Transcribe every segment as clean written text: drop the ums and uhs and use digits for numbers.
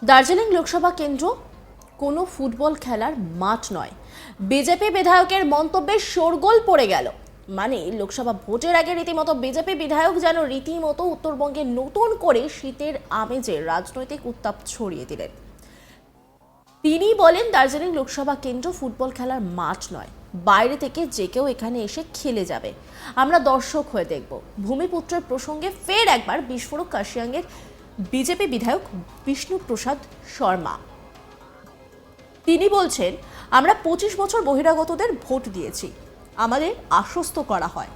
দার্জিলিং লোকসভা কেন্দ্র কোনো ফুটবল খেলার মাঠ নয়। বিজেপি বিধায়কের মন্তব্যে শোরগোল পড়ে গেল। মানে লোকসভা ভোটের আগে রীতিমতো বিজেপি বিধায়ক যেন রীতিমতো উত্তরবঙ্গে নতুন করে শীতের আমেজে রাজনৈতিক উত্তাপ ছড়িয়ে দিলেন। তিনি বলেন দার্জিলিং লোকসভা কেন্দ্র ফুটবল খেলার মাঠ নয়, বাইরে থেকে যে কেউ এখানে এসে খেলে যাবে, আমরা দর্শক হয়ে দেখব। ভূমিপুত্রের প্রসঙ্গে ফের একবার বিস্ফোরক কাশিয়াঙ্গের বিজেপি বিধায়ক বিষ্ণু প্রসাদ শর্মা। তিনি বলছেন, আমরা 25 বছর বহিরাগতদের ভোট দিয়েছি, আমাদের আশ্বস্ত করা হয়,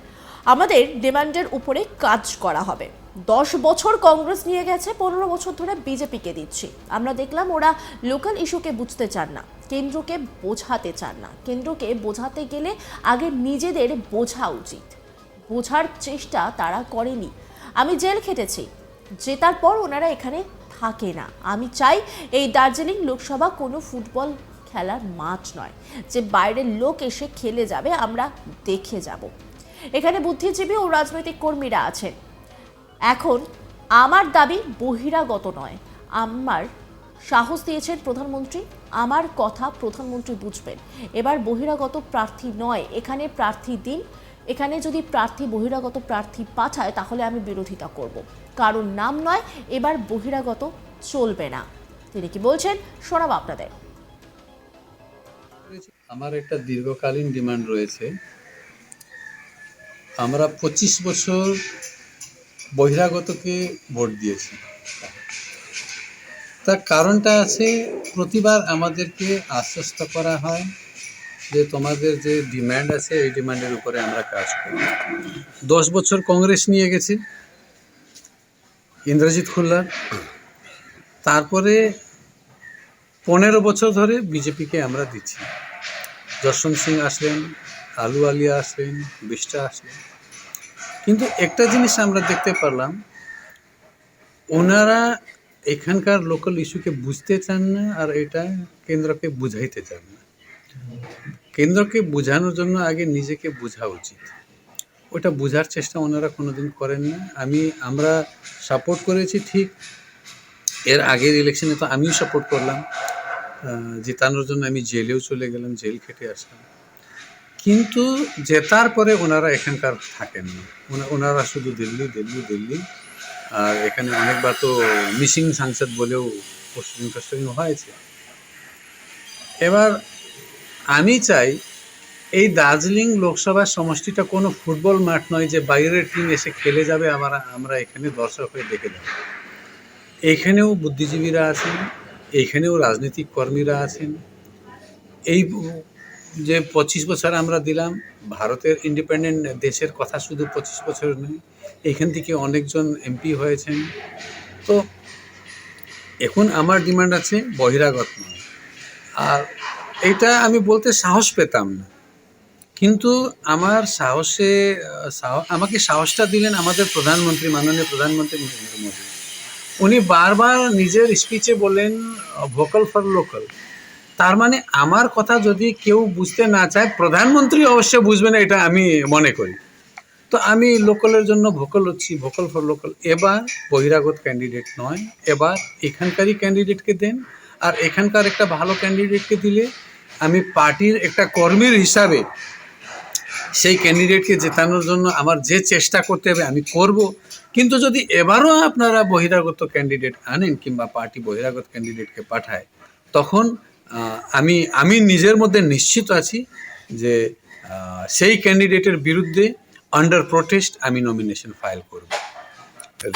আমাদের ডিমান্ডের উপরে কাজ করা হবে। 10 বছর কংগ্রেস নিয়ে গেছে, 15 বছর ধরে বিজেপিকে দিচ্ছি। আমরা দেখলাম ওরা লোকাল ইস্যুকে বুঝতে চান না, কেন্দ্রকে বোঝাতে চান না। কেন্দ্রকে বোঝাতে গেলে আগে নিজেদের বোঝা উচিত। বোঝার চেষ্টা তারা করেনি। আমি জেল খেটেছি, জেতার পর ওনারা এখানে থাকে না। আমি চাই এই দার্জিলিং লোকসভা কোনো ফুটবল খেলার মাঠ নয় যে বাইরের লোক এসে খেলে যাবে, আমরা দেখে যাব। এখানে বুদ্ধিজীবী ও রাজনৈতিক কর্মীরা আছেন। এখন আমার দাবি বহিরাগত নয়। আমার সাহস দিয়েছেন প্রধানমন্ত্রী, আমার কথা প্রধানমন্ত্রী বুঝবেন। এবার বহিরাগত প্রার্থী নয়, এখানে প্রার্থী দিন। এখানে যদি প্রার্থী বহিরাগত প্রার্থী পাঠায় তাহলে আমি বিরোধিতা করব। কারণ নাম নয়, এবার বহিরাগত চলবে না। তিনি কি বলছেন শোনাব আপনাদের। আমার একটা দীর্ঘকালীন ডিমান্ড রয়েছে। আমরা 25 বছর বহিরাগতকে ভোট দিয়েছি। তার কারণটা আছে, প্রতিবার আমাদেরকে আশ্বস্ত করা হয় যে তোমাদের যে ডিমান্ড আছে এই ডিমান্ডের উপরে আমরা কাজ করি। 10 বছর কংগ্রেস নিয়ে গেছে ইন্দ্রজিৎ খুল্লার, তারপরে 15 বছর ধরে বিজেপিকে আমরা দিচ্ছি। যশবন্ত সিং আসলেন, আলু আলিয়া আসলেন, বিষ্টা আসলেন, কিন্তু একটা জিনিস আমরা দেখতে পারলাম, ওনারা এখানকার লোকাল ইস্যুকে বুঝতে চান না, আর এটা কেন্দ্রকে বুঝাইতে চান না। কেন্দ্রকে বোঝানোর জন্য আগে নিজেকে বোঝা উচিত। ওটা বোঝার চেষ্টা ওনারা কোনোদিন করেন না। আমরা সাপোর্ট করেছি ঠিক, এর আগের ইলেকশনে তো আমিও সাপোর্ট করলাম, জেতানোর জন্য আমি জেলেও চলে গেলাম, জেল খেটে আসলাম। কিন্তু জেতার পরে ওনারা এখানকার থাকেন না, ওনারা শুধু দিল্লি দিল্লি দিল্লি। আর এখানে অনেকবার তো মিসিং সাংসদ বলেও পোস্টিং হয়েছে। এবার আমি চাই এই দার্জিলিং লোকসভা সমষ্টিটা কোনো ফুটবল মাঠ নয় যে বাইরের টিম এসে খেলে যাবে, আমরা এখানে দর্শক হয়ে দেখে যাব। এখানেও বুদ্ধিজীবীরা আছেন, এখানেও রাজনৈতিক কর্মীরা আছেন। এই যে 25 বছর আমরা দিলাম, ভারতের ইন্ডিপেন্ডেন্ট দেশের কথা শুধু 25 বছর নয়, এখান থেকে অনেকজন এমপি হয়েছেন। তো এখন আমার ডিমান্ড আছে বহিরাগত নয়। আর এটা আমি বলতে সাহস পেতাম না, কিন্তু আমাকে সাহসটা দিলেন আমাদের প্রধানমন্ত্রী, মাননীয় প্রধানমন্ত্রী নরেন্দ্র মোদী। উনি বারবার নিজের স্পিচে বলেন ভোকাল ফর লোকাল। তার মানে আমার কথা যদি কেউ বুঝতে না চায়, প্রধানমন্ত্রী অবশ্যই বুঝবে না, এটা আমি মনে করি। তো আমি লোকালের জন্য ভোকাল হচ্ছি, ভোকাল ফর লোকাল। এবার বহিরাগত ক্যান্ডিডেট নয়, এবার এখানকারই ক্যান্ডিডেটকে দেন। আর এখানকার একটা ভালো ক্যান্ডিডেটকে দিলে আমি পার্টির একটা কর্মীর হিসাবে সেই ক্যান্ডিডেটকে জেতানোর জন্য আমার যে চেষ্টা করতে হবে আমি করব। কিন্তু যদি এবারও আপনারা বহিরাগত ক্যান্ডিডেট আনেন কিংবা পার্টি বহিরাগত ক্যান্ডিডেটকে পাঠায়, তখন আমি নিজের মধ্যে নিশ্চিত আছি যে সেই ক্যান্ডিডেটের বিরুদ্ধে আন্ডার প্রোটেস্ট আমি নমিনেশন ফাইল করব।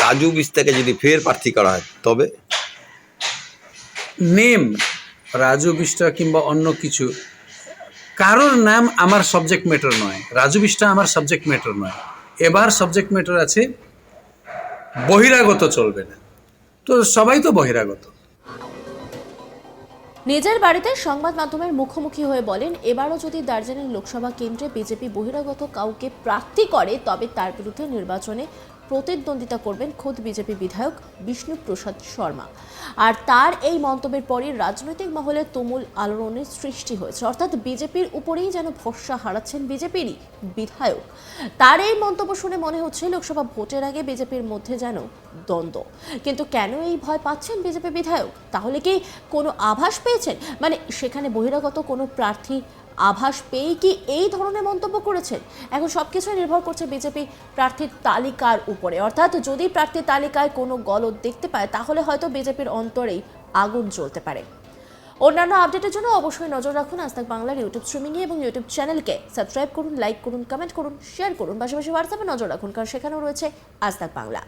রাজু বিস্তাকে যদি ফের প্রার্থী করা হয় তবে নেম রাজু বিষ্টা কিংবা অন্য কিছু, কারোর নাম আমার সাবজেক্ট ম্যাটার নয়, রাজু বিষ্টা আমার সাবজেক্ট ম্যাটার নয়। এবার সাবজেক্ট ম্যাটার আছে বহিরাগত চলবে না। তো সবাই তো বহিরাগত। নিজের বাড়িতে সংবাদ মাধ্যমের মুখোমুখি হয়ে বলেন, এবারও যদি দার্জিলিং লোকসভা কেন্দ্রে বিজেপি বহিরাগত কাউকে প্রার্থী করে তবে তার বিরুদ্ধে নির্বাচনে প্রতিদ্বন্দ্বিতা করবেন খোদ বিজেপি বিধায়ক বিষ্ণুপ্রসাদ শর্মা। আর তার এই মন্তব্যের পরই রাজনৈতিক মহলে তুমুল আলোড়নের সৃষ্টি হয়েছে, অর্থাৎ বিজেপির উপরেই যেন ভরসা হারাচ্ছেন বিজেপিরই বিধায়ক। তার এই মন্তব্য শুনে মনে হচ্ছে লোকসভা ভোটের আগে বিজেপির মধ্যে যেন দ্বন্দ্ব। কিন্তু কেন এই ভয় পাচ্ছেন বিজেপি বিধায়ক? তাহলে কি কোনো আভাস পেয়েছেন, মানে সেখানে বহিরাগত কোনো প্রার্থী আভাস পেয়ে কি এই ধরনের মন্তব্য করেছেন? এখন সবকিছু নির্ভর করছে বিজেপি প্রার্থীর তালিকার উপরে, অর্থাৎ যদি প্রার্থী তালিকায় কোনো গলদ দেখতে পায় তাহলে হয়তো বিজেপির অন্তরেই আগুন জ্বলতে পারে। অন্যান্য আপডেটের জন্য অবশ্যই নজর রাখুন আজ তাক বাংলার ইউটিউব স্ট্রিমিংয়ে এবং ইউটিউব চ্যানেলকে সাবস্ক্রাইব করুন, লাইক করুন, কমেন্ট করুন, শেয়ার করুন, পাশাপাশি হোয়াটসঅ্যাপে নজর রাখুন, কারণ সেখানেও রয়েছে আজ তাক বাংলা।